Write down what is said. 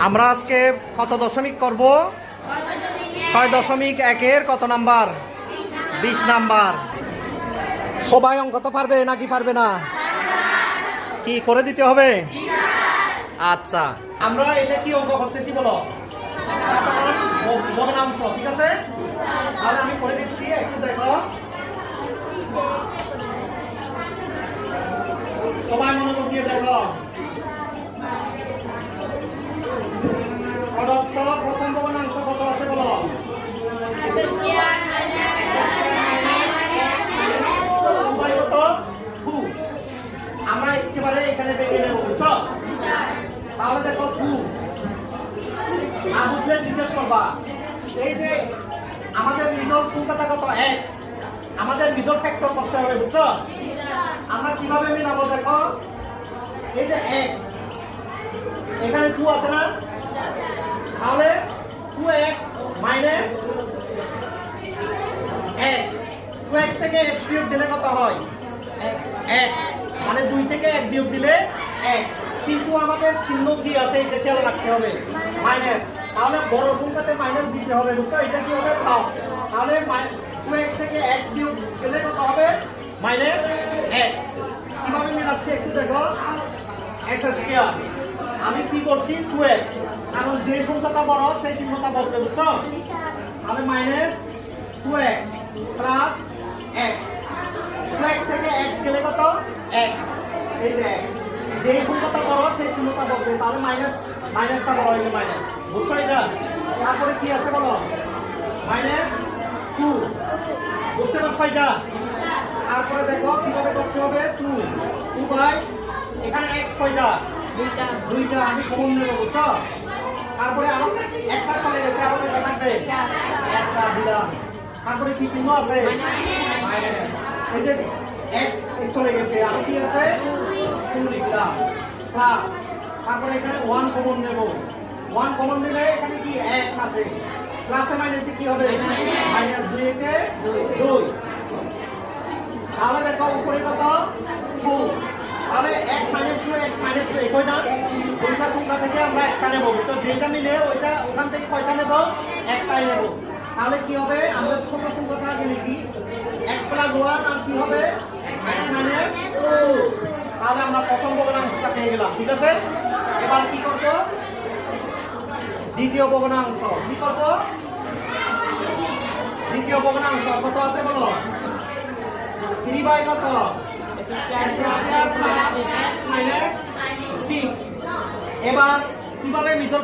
আমরা আজকে কত দশমিক করব? 6.1 কত নাম্বার? 20 নাম্বার। সবাই অঙ্ক তো পারবে নাকি পারবে না? কি করে দিতে হবে? আচ্ছা, আমরা এটা কি অঙ্ক করতেছি বলো? ভগ্নাংশ, ঠিক আছে? তাহলে আমি করে দিচ্ছি, একটু দেখো। সবাই মনোযোগ দিয়ে দেখো। প্রদত্ত প্রথম ভগ্নাংশ কত আছে বলো? আমরা একেবারে এখানে বেঁকে নেব, বুঝছো? তাহলে দেখো 2 না বুঝলে জিজ্ঞেস করবা। এই যে আমাদের মিডল সংখ্যাটা কত? x। আমাদের মিডল ফ্যাক্টর করতে হবে, বুঝছো? আমরা কিভাবে মিলাবো দেখো। এই যে x, এখানে 2 আছে না? তাহলে 2x মাইনাস x, 2x থেকে x বিয়োগ দিলে কত হয়? x, মানে 2 থেকে 1 বিয়োগ দিলে 1। কিন্তু আমাদের চিহ্ন কি আছে এটা খেয়াল রাখতে হবে, মাইনাস। তাহলে বড় সংখ্যাতে মাইনাস দিতে হবে, বুঝছো? এটা কি হবে? প্লাস। তাহলে 2x থেকে x বিয়োগ দিলে কত হবে? Minus x। কিভাবে মিলাচ্ছি একটু দেখো। x স্কয়ার, আমি কি করছি? 2x, কারণ যে সংখ্যাটা বড় সেই চিহ্নটা বসবে, বুঝছো? তাহলে minus 2x plus x, 2x থেকে x গেলে কত? x। এই যে x, যে সংখ্যাটা বড় সেই চিহ্নটা বসবে, তাহলে মাইনাসটা বড় হইলে মাইনাস, বুঝছো এটা? তারপরে কি আছে বলো? মাইনাস 2, বুঝতে পারছো এটা? তারপরে দেখো কিভাবে করতে হবে। 2 বাই এখানে x কয়টা? দুইটা, আমি কমন নেব, বুঝছো? তারপরে আরো একটা চলে গেছে, আরো কয়টা থাকবে? একটা দিলাম। তারপরে কি চিহ্ন আছে? মাইনাস। এই যে x চলে গেছে, আর কি আছে? 2 লিখলাম প্লাস। তারপরে এখানে 1 কমন নেব, 1 কমন দিলে এখানে কি x আছে, প্লাসে মাইনাসে কি হবে? মাইনাস 2 কে 2। তাহলে দেখো উপরে কত? 2। তাহলে x মাইনাস 2 x মাইনাস 2 একই না? দুইটা সংখ্যা থেকে আমরা একটা নেব, বুঝছো? যেটা মিলে ওইটা ওখান থেকে কয়টা নেব? একটাই নেব। তাহলে কি হবে? আমরা ছোট সংখ্যাটা আগে লিখি, x প্লাস 1 আর কি হবে? x minus 2। তাহলে আমরা প্রথম ভগ্নাংশটা পেয়ে গেলাম, ঠিক আছে? এবার কি করব? দ্বিতীয় ভগ্নাংশ কি করব? দ্বিতীয় ভগ্নাংশ কত আছে বলো? 3 বাই কত? x square plus x minus 6। এবার কিভাবে মিডল